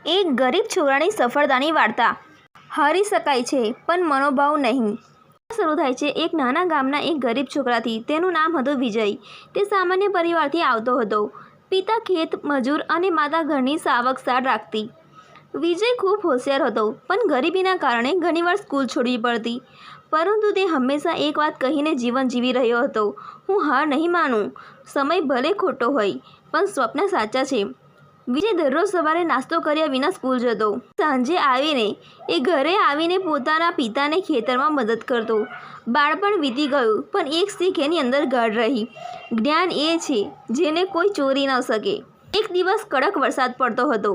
એક ગરીબ છોકરાની સફળતાની વાર્તા। હારી શકાય છે પણ મનોભાવ નહીં। શરૂ થાય છે એક નાના ગામના એક ગરીબ છોકરાથી। તેનું નામ હતું વિજય। તે સામાન્ય પરિવારથી આવતો હતો। પિતા ખેત મજૂર અને માતા ઘરની સાવક-સાર રાખતી। વિજય ખૂબ હોશિયાર હતો પણ ગરીબીના કારણે ઘણીવાર સ્કૂલ છોડવી પડતી। પરંતુ તે હંમેશા એક વાત કહીને જીવન જીવી રહ્યો હતો, હું હાર નહીં માનું। સમય ભલે ખોટો હોય પણ સ્વપ્ન સાચા છે। વિજય દરરોજ સવારે નાસ્તો કર્યા વિના સ્કૂલ જતો। સાંજે આવીને એ ઘરે આવીને પોતાના પિતાને ખેતરમાં મદદ કરતો। બાળપણ વીતી ગયું પણ એક શીખ એની અંદર ગાઢ રહી। જ્ઞાન એ છે જેને કોઈ ચોરી ન શકે। એક દિવસ કડક વરસાદ પડતો હતો।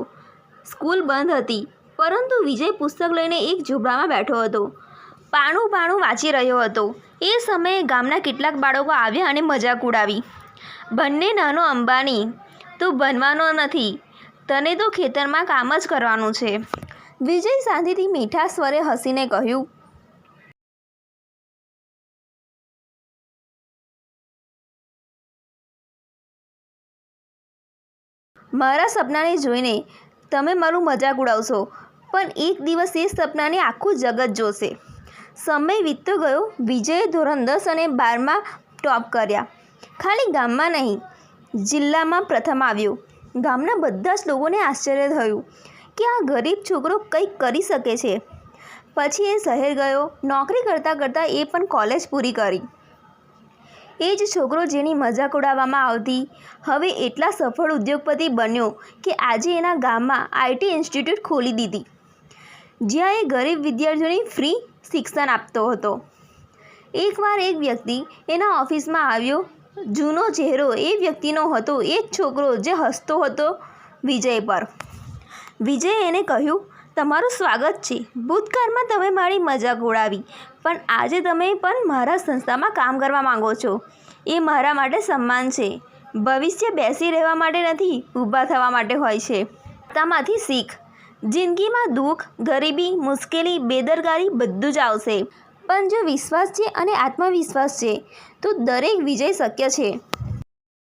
સ્કૂલ બંધ હતી પરંતુ વિજય પુસ્તક લઈને એક ઝૂંપડામાં બેઠો હતો। પાનું વાંચી રહ્યો હતો। એ સમયે ગામના કેટલાક બાળકો આવ્યા અને મજાક ઉડાવી। બંને નાનો અંબાની, તું બનવાનો નથી, તને તો ખેતરમાં કામ જ કરવાનું છે। વિજય શાંતિથી મીઠા સ્વરે હસીને કહ્યું, મારા સપનાને જોઈને તમે મારું મજાક ઉડાવશો પણ એક દિવસ એ સપનાને આખું જગત જોશે। સમય વીતતો ગયો। વિજયે ધોરણ 10 અને 12માં ટોપ કર્યા। ખાલી ગામમાં નહીં, જિલ્લામાં પ્રથમ આવ્યો। ગામના બધા જ લોકોને આશ્ચર્ય થયું કે આ ગરીબ છોકરો કંઈક કરી શકે છે। પછી એ શહેર ગયો। નોકરી કરતાં કરતાં એ પણ કોલેજ પૂરી કરી। એ જ છોકરો જેની મજાક ઉડાવવામાં આવતી હવે એટલા સફળ ઉદ્યોગપતિ બન્યો કે આજે એના ગામમાં IT ઇન્સ્ટિટ્યૂટ ખોલી દીધી, જ્યાં એ ગરીબ વિદ્યાર્થીઓને ફ્રી શિક્ષણ આપતો હતો। એકવાર એક વ્યક્તિ એના ઓફિસમાં આવ્યો। જૂનો ચહેરો એ વ્યક્તિનો હતો, એ જ છોકરો જે હસતો હતો વિજય પર। વિજયે એને કહ્યું, તમારું સ્વાગત છે। ભૂતકાળમાં તમે મારી મજાક ઉડાવી પણ આજે તમે પણ મારા સંસ્થામાં કામ કરવા માંગો છો, એ મારા માટે સન્માન છે। ભવિષ્ય બેસી રહેવા માટે નથી, ઊભા થવા માટે હોય છે। વાર્તામાંથી શીખ, જિંદગીમાં દુઃખ, ગરીબી, મુશ્કેલી, બેદરકારી બધું જ આવશે પણ જો વિશ્વાસ છે અને આત્મવિશ્વાસ છે તો દરેક વિજય શક્ય છે।